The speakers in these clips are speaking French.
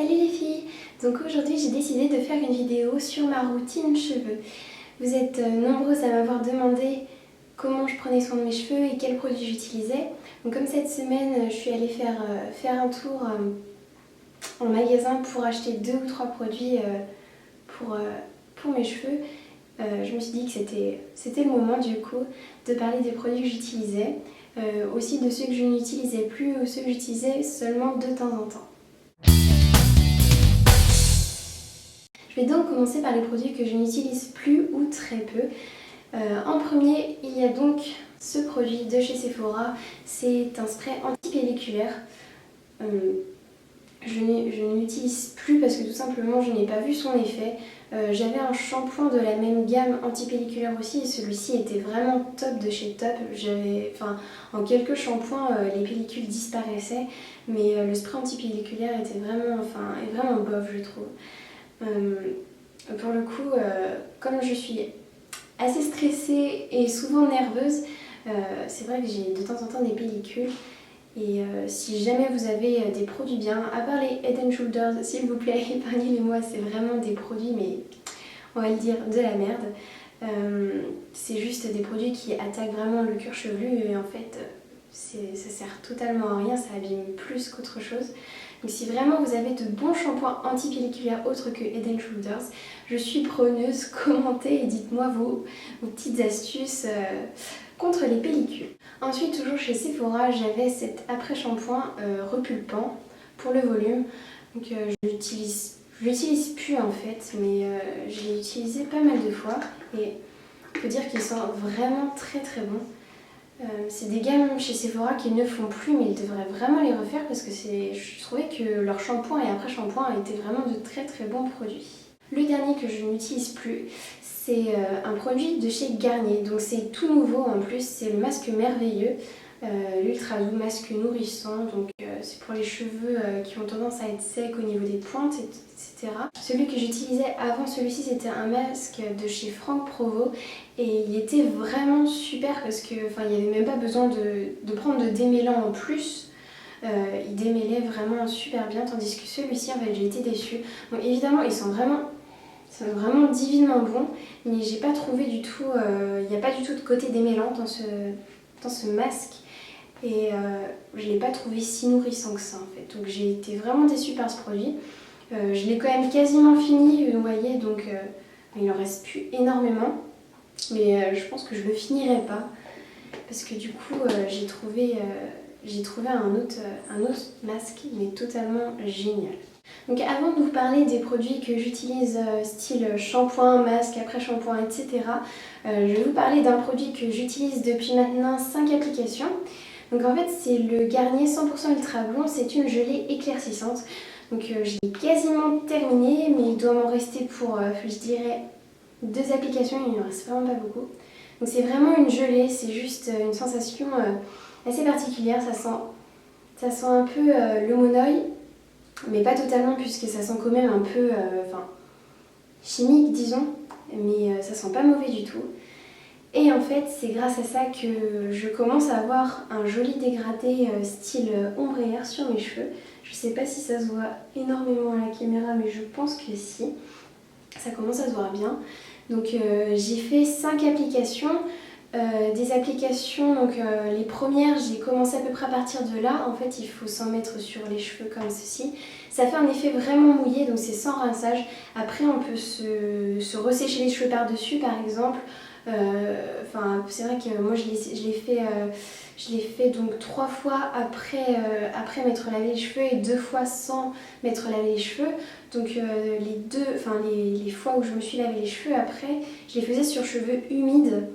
Salut les filles! Donc aujourd'hui j'ai décidé de faire une vidéo sur ma routine cheveux. Vous êtes nombreuses à m'avoir demandé comment je prenais soin de mes cheveux et quels produits j'utilisais. Donc comme cette semaine je suis allée faire un tour en magasin pour acheter 2 ou 3 produits pour mes cheveux, je me suis dit que c'était le moment du coup de parler des produits que j'utilisais, aussi de ceux que je n'utilisais plus ou ceux que j'utilisais seulement de temps en temps. Je vais donc commencer par les produits que je n'utilise plus ou très peu. En premier, il y a donc ce produit de chez Sephora. C'est un spray anti-pelliculaire. Je ne l'utilise plus parce que tout simplement je n'ai pas vu son effet. J'avais un shampoing de la même gamme anti-pelliculaire aussi et celui-ci était vraiment top de chez top. En quelques shampoings les pellicules disparaissaient, mais le spray anti-pelliculaire était vraiment bof, je trouve. Pour le coup, comme je suis assez stressée et souvent nerveuse, c'est vrai que j'ai de temps en temps des pellicules. Et si jamais vous avez des produits bien, à part les Head & Shoulders, s'il vous plaît, épargnez-les-moi, c'est vraiment des produits, mais on va le dire, de la merde. C'est juste des produits qui attaquent vraiment le cuir chevelu et en fait, ça sert totalement à rien, ça abîme plus qu'autre chose. Donc si vraiment vous avez de bons shampoings anti-pelliculaires autres que Head & Shoulders, je suis preneuse, commentez et dites-moi vos petites astuces contre les pellicules. Ensuite, toujours chez Sephora, j'avais cet après-shampoing repulpant pour le volume. Donc je l'utilise plus en fait, mais je l'ai utilisé pas mal de fois et il faut dire qu'il sent vraiment très bon. C'est des gammes chez Sephora qui ne font plus, mais ils devraient vraiment les refaire parce que je trouvais que leur shampoing et après-shampoing étaient vraiment de très bons produits. Le dernier que je n'utilise plus, c'est un produit de chez Garnier, donc c'est tout nouveau en plus, c'est le masque merveilleux, l'ultra doux masque nourrissant, donc c'est pour les cheveux qui ont tendance à être secs au niveau des pointes, etc. Celui que j'utilisais avant celui-ci, c'était un masque de chez Franck Provo et il était vraiment super parce que il n'y avait même pas besoin de prendre de démêlant en plus. Il démêlait vraiment super bien, tandis que celui-ci, en fait, j'ai été déçue. Bon, évidemment, ils sont vraiment divinement bons, mais j'ai pas trouvé du tout, il n'y a pas du tout de côté démêlant dans ce masque et je l'ai pas trouvé si nourrissant que ça en fait. Donc j'ai été vraiment déçue par ce produit. Je l'ai quand même quasiment fini, vous voyez, donc il en reste plus énormément, mais je pense que je le finirai pas parce que du coup j'ai trouvé un autre masque mais totalement génial. Donc avant de vous parler des produits que j'utilise style shampoing, masque, après-shampoing, etc. Je vais vous parler d'un produit que j'utilise depuis maintenant 5 applications. Donc en fait c'est le Garnier 100% Ultra Blond, c'est une gelée éclaircissante. Donc je l'ai quasiment terminé mais il doit m'en rester pour je dirais 2 applications, il ne me reste vraiment pas beaucoup. Donc c'est vraiment une gelée, c'est juste une sensation assez particulière, ça sent un peu le monoeil. Mais pas totalement puisque ça sent quand même un peu chimique disons, mais ça sent pas mauvais du tout. Et en fait c'est grâce à ça que je commence à avoir un joli dégradé style ombre et air sur mes cheveux. Je sais pas si ça se voit énormément à la caméra mais je pense que si. Ça commence à se voir bien. Donc j'ai fait 5 applications. Des applications, donc les premières j'ai commencé à peu près à partir de là. En fait il faut s'en mettre sur les cheveux comme ceci. Ça fait un effet vraiment mouillé, donc c'est sans rinçage. Après on peut se ressécher les cheveux par dessus par exemple. C'est vrai que moi je l'ai fait donc 3 fois après m'être lavé les cheveux et 2 fois sans m'être lavé les cheveux. Donc les fois où je me suis lavé les cheveux après, je les faisais sur cheveux humides.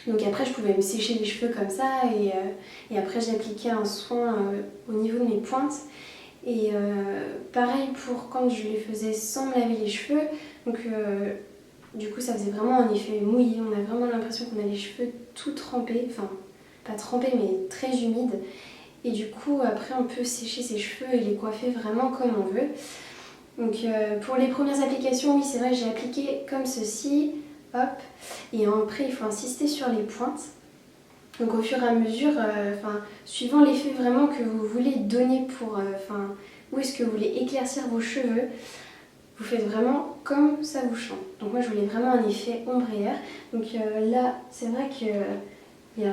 Donc après je pouvais me sécher les cheveux comme ça et après j'appliquais un soin au niveau de mes pointes. Et pareil pour quand je les faisais sans me laver les cheveux. Donc du coup ça faisait vraiment un effet mouillé, on a vraiment l'impression qu'on a les cheveux tout trempés, enfin pas trempés mais très humides. Et du coup après on peut sécher ses cheveux et les coiffer vraiment comme on veut. Donc pour les premières applications, oui c'est vrai j'ai appliqué comme ceci. Hop, et après il faut insister sur les pointes. Donc au fur et à mesure, suivant l'effet vraiment que vous voulez donner où est-ce que vous voulez éclaircir vos cheveux. Vous faites vraiment comme ça vous chante. Donc moi je voulais vraiment un effet ombrière. Donc là c'est vrai que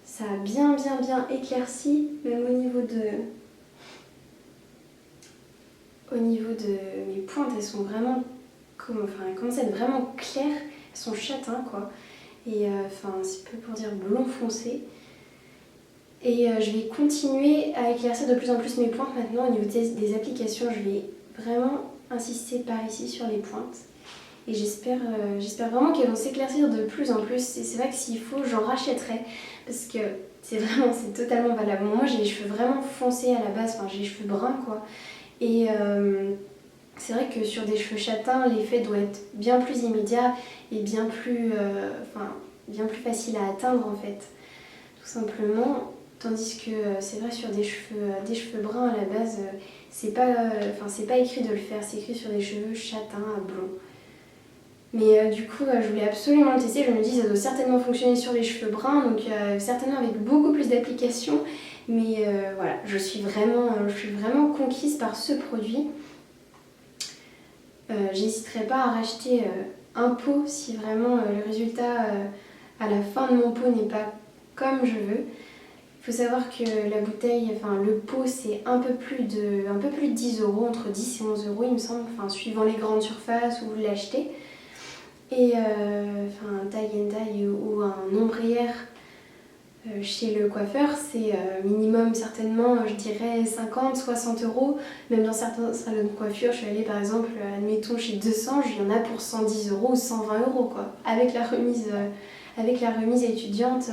ça a bien éclairci, même au niveau de mes pointes, elles sont vraiment elles commencent à être vraiment claires, elles sont châtains quoi. Et c'est peu pour dire blond foncé. Et je vais continuer à éclaircir de plus en plus mes pointes maintenant. Au niveau des applications, je vais vraiment insister par ici sur les pointes. Et j'espère vraiment qu'elles vont s'éclaircir de plus en plus. Et c'est vrai que s'il faut, j'en rachèterai. Parce que c'est totalement valable. Moi j'ai les cheveux vraiment foncés à la base, j'ai les cheveux bruns quoi. Et c'est vrai que sur des cheveux châtains, l'effet doit être bien plus immédiat et bien plus facile à atteindre en fait. Tout simplement. Tandis que c'est vrai sur des cheveux bruns à la base, c'est pas écrit de le faire, c'est écrit sur des cheveux châtains à blond. Mais du coup, je voulais absolument le tester, je me dis ça doit certainement fonctionner sur les cheveux bruns, donc certainement avec beaucoup plus d'applications. Mais voilà, je suis vraiment conquise par ce produit. J'hésiterai pas à racheter un pot si vraiment le résultat à la fin de mon pot n'est pas comme je veux. Il faut savoir que la bouteille, le pot c'est un peu plus de 10 €, entre 10 et 11 € il me semble, suivant les grandes surfaces où vous l'achetez. Et un tie and dye ou un ombrière chez le coiffeur, c'est minimum certainement, je dirais 50-60 €. Même dans certains salons de coiffure, je suis allée par exemple, admettons chez 200, il y en a pour 110 € ou 120 € quoi, avec la remise étudiante.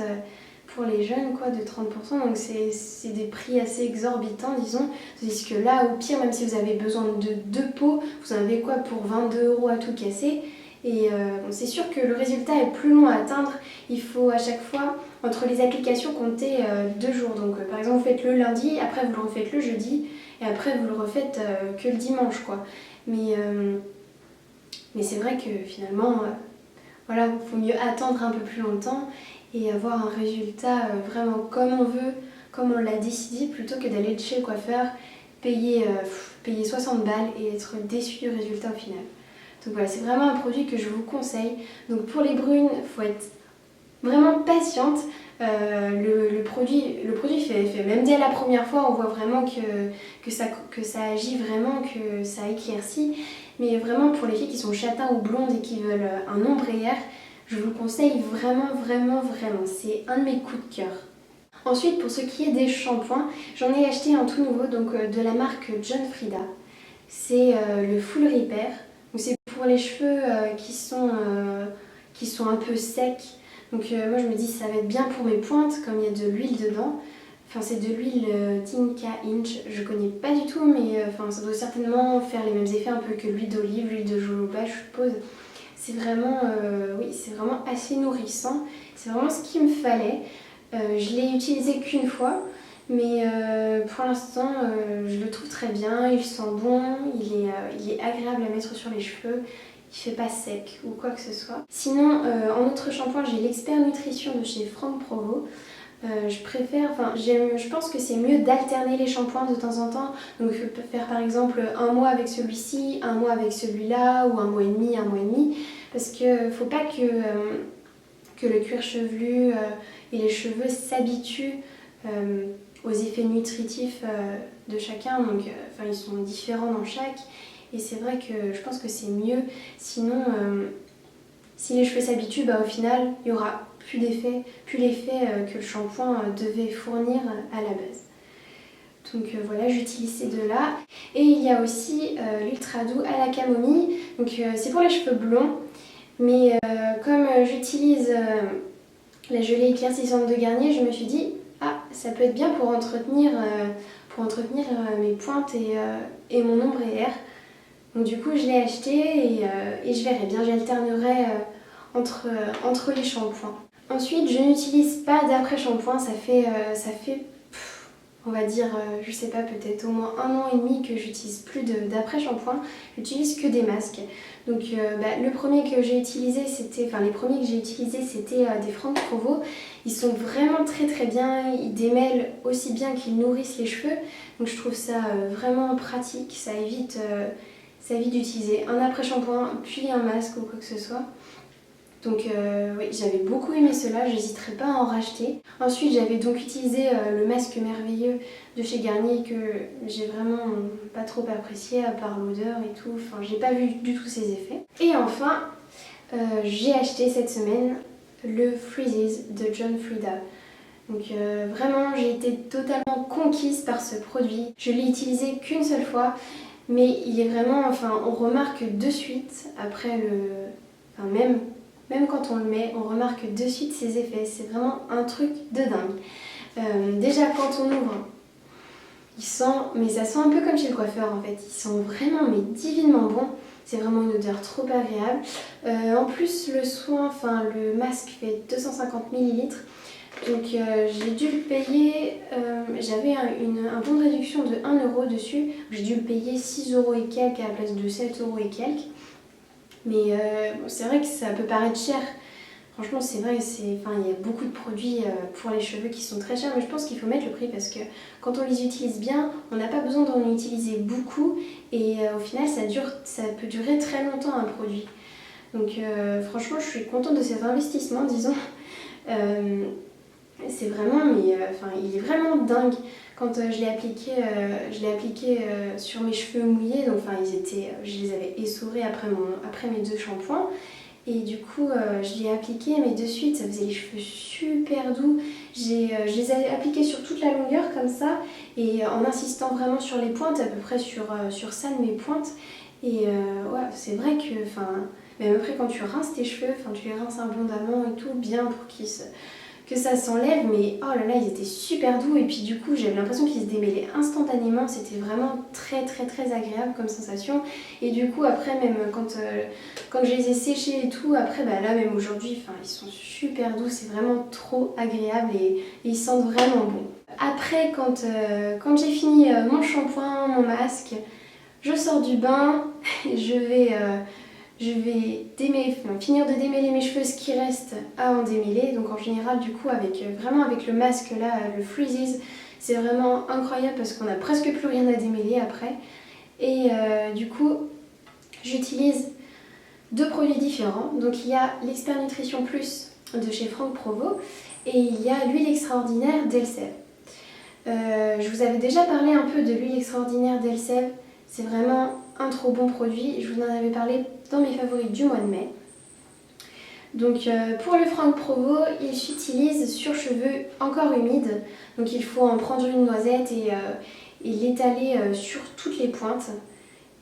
Pour les jeunes quoi, de 30%, donc c'est des prix assez exorbitants disons, tandis que là au pire même si vous avez besoin de 2 pots, vous en avez quoi pour 22 € à tout casser. Et c'est sûr que le résultat est plus long à atteindre, il faut à chaque fois entre les applications compter 2 jours, donc par exemple vous faites le lundi, après vous le refaites le jeudi et après vous le refaites que le dimanche quoi. Mais c'est vrai que finalement il faut mieux attendre un peu plus longtemps et avoir un résultat vraiment comme on veut, comme on l'a décidé, plutôt que d'aller chez le coiffeur, payer 60 balles et être déçu du résultat au final. Donc voilà, c'est vraiment un produit que je vous conseille. Donc pour les brunes, il faut être vraiment patiente. Le produit fait, même dès la première fois, on voit vraiment que ça agit vraiment, que ça éclaircit. Mais vraiment pour les filles qui sont châtains ou blondes et qui veulent un ombrière, je vous le conseille vraiment. C'est un de mes coups de cœur. Ensuite, pour ce qui est des shampoings, j'en ai acheté un tout nouveau, donc de la marque John Frieda. C'est le Full Repair. Donc c'est pour les cheveux qui sont un peu secs. Donc moi je me dis ça va être bien pour mes pointes, comme il y a de l'huile dedans. C'est de l'huile Tinka Inch, je connais pas du tout, mais ça doit certainement faire les mêmes effets un peu que l'huile d'olive, l'huile de jojoba, je suppose. C'est vraiment assez nourrissant, c'est vraiment ce qu'il me fallait. Je l'ai utilisé qu'une fois, mais pour l'instant je le trouve très bien, il sent bon, il est agréable à mettre sur les cheveux. Il fait pas sec ou quoi que ce soit. Sinon, en autre shampoing, j'ai l'Expert Nutrition de chez Franck Provo. Je pense que c'est mieux d'alterner les shampoings de temps en temps. Donc faire par exemple un mois avec celui-ci, un mois avec celui-là, ou un mois et demi. Parce que faut pas que le cuir chevelu et les cheveux s'habituent aux effets nutritifs de chacun. Donc ils sont différents dans chaque. Et c'est vrai que je pense que c'est mieux. Sinon, si les cheveux s'habituent, au final, il n'y aura plus l'effet que le shampoing devait fournir à la base. Donc voilà, j'utilise ces deux-là. Et il y a aussi l'Ultra Doux à la camomille. Donc c'est pour les cheveux blonds. Mais comme j'utilise la gelée éclaircissante de Garnier, je me suis dit, ça peut être bien pour entretenir mes pointes et mon ombrière. Donc du coup je l'ai acheté et je verrai bien, j'alternerai entre les shampoings. Ensuite je n'utilise pas d'après-shampoing, ça fait on va dire, je sais pas, peut-être au moins 1 an et demi que j'utilise plus d'après-shampoing, j'utilise que des masques. Donc le premier que j'ai utilisé, les premiers que j'ai utilisés, c'était des Franck Provo. Ils sont vraiment très très bien, ils démêlent aussi bien qu'ils nourrissent les cheveux. Donc je trouve ça vraiment pratique, ça évite d'utiliser un après-shampoing puis un masque ou quoi que ce soit. Donc oui, j'avais beaucoup aimé cela, j'hésiterai pas à en racheter. Ensuite, j'avais donc utilisé le masque merveilleux de chez Garnier que j'ai vraiment pas trop apprécié à part l'odeur et tout. Enfin, j'ai pas vu du tout ses effets. Et enfin, j'ai acheté cette semaine le Freezes de John Frieda. Donc vraiment, j'ai été totalement conquise par ce produit. Je l'ai utilisé qu'une seule fois, mais il est vraiment, on remarque de suite après même quand on le met, on remarque de suite ses effets. C'est vraiment un truc de dingue. Déjà quand on ouvre, mais ça sent un peu comme chez le coiffeur en fait. Il sent vraiment divinement bon. C'est vraiment une odeur trop agréable. En plus le masque fait 250 ml. Donc j'ai dû le payer, j'avais un bon de réduction de 1 € dessus. J'ai dû le payer 6 € et quelques à la place de 7 € et quelques. Mais c'est vrai que ça peut paraître cher. Franchement, c'est vrai, il y a beaucoup de produits pour les cheveux qui sont très chers, mais je pense qu'il faut mettre le prix parce que quand on les utilise bien, on n'a pas besoin d'en utiliser beaucoup et au final, ça peut durer très longtemps un produit. Donc franchement, je suis contente de cet investissement, disons. C'est vraiment, il est vraiment dingue. Quand je l'ai appliqué sur mes cheveux mouillés, donc je les avais essorés après mes 2 shampoings. Et du coup, je l'ai appliqué, mais de suite, ça faisait les cheveux super doux. Je les ai appliqués sur toute la longueur comme ça, et en insistant vraiment sur les pointes, à peu près sur ça de mes pointes. Et ouais, c'est vrai que, même après quand tu rinces tes cheveux, tu les rinces abondamment et tout, bien pour que ça s'enlève, mais oh là là, ils étaient super doux et puis du coup j'avais l'impression qu'ils se démêlaient instantanément, c'était vraiment très très très agréable comme sensation. Et du coup après, même quand je les ai séchés et tout, après là même aujourd'hui, ils sont super doux, c'est vraiment trop agréable et ils sentent vraiment bon. Après quand j'ai fini mon shampoing, mon masque, je sors du bain, je vais finir de démêler mes cheveux, ce qui reste à en démêler. Donc en général, du coup, avec le masque là, le Freezes, c'est vraiment incroyable parce qu'on n'a presque plus rien à démêler après. Et du coup, j'utilise 2 produits différents. Donc il y a l'Expert Nutrition Plus de chez Franck Provo et il y a l'huile extraordinaire d'Elseve. Je vous avais déjà parlé un peu de l'huile extraordinaire d'Elseve. C'est vraiment un trop bon produit. Je vous en avais parlé dans mes favoris du mois de mai. Donc pour le Franck Provo, il s'utilise sur cheveux encore humides. Donc il faut en prendre une noisette et l'étaler sur toutes les pointes.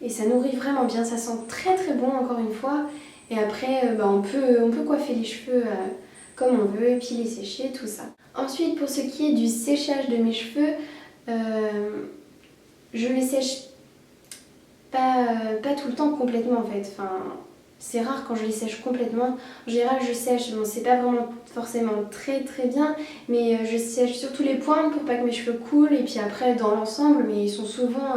Et ça nourrit vraiment bien, ça sent très très bon encore une fois. Et après on peut coiffer les cheveux comme on veut et puis les sécher, tout ça. Ensuite pour ce qui est du séchage de mes cheveux, je les sèche pas tout le temps complètement en fait. C'est rare quand je les sèche complètement. En général, je sèche, c'est pas vraiment forcément très très bien, mais je sèche surtout les pointes pour pas que mes cheveux coulent. Et puis après, dans l'ensemble, mais ils sont souvent,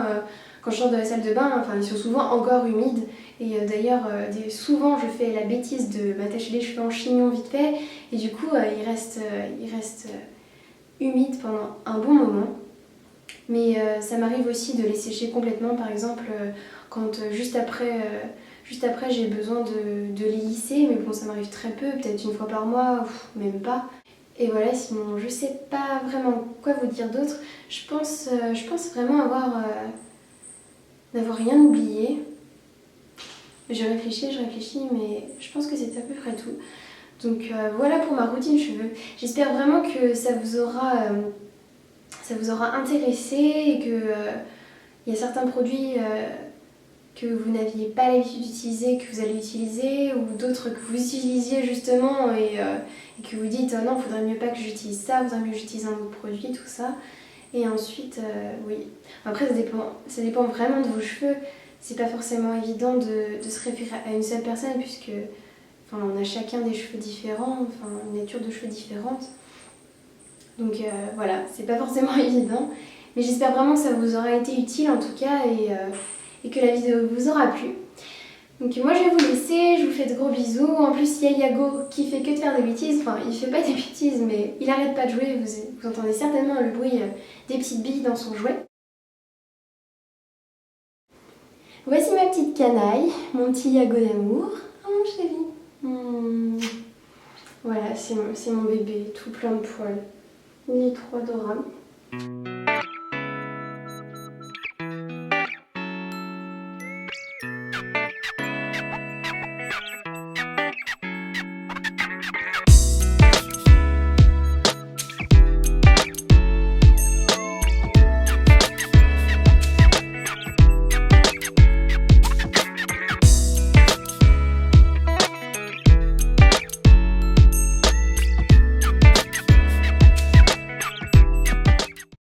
quand je sors de la salle de bain, ils sont souvent encore humides. Et d'ailleurs, souvent, je fais la bêtise de m'attacher les cheveux en chignon vite fait. Et du coup, ils restent humides pendant un bon moment. Mais ça m'arrive aussi de les sécher complètement, par exemple quand juste après j'ai besoin de les lisser, mais bon ça m'arrive très peu, peut-être une fois par mois, même pas. Et voilà, sinon je sais pas vraiment quoi vous dire d'autre. Je pense vraiment n'avoir rien oublié. Je réfléchis, mais je pense que c'est à peu près tout. Donc voilà pour ma routine cheveux. J'espère vraiment que ça vous aura intéressé et que il y a certains produits que vous n'aviez pas l'habitude d'utiliser, que vous allez utiliser, ou d'autres que vous utilisiez justement et que vous dites oh non, faudrait mieux pas que j'utilise ça, faudrait mieux que j'utilise un autre produit, tout ça. Et ensuite, oui. Après, ça dépend vraiment de vos cheveux. C'est pas forcément évident de se référer à une seule personne puisque on a chacun des cheveux différents, une nature de cheveux différente. Donc voilà, c'est pas forcément évident. Mais j'espère vraiment que ça vous aura été utile en tout cas et que la vidéo vous aura plu. Donc moi je vais vous laisser, je vous fais de gros bisous. En plus il y a Yago qui fait que de faire des bêtises, enfin il fait pas des bêtises mais il arrête pas de jouer, vous entendez certainement le bruit des petites billes dans son jouet. Voici ma petite canaille, mon petit Yago d'amour. Oh mon chéri. Voilà, c'est mon bébé, tout plein de poils. Il est trop adorable.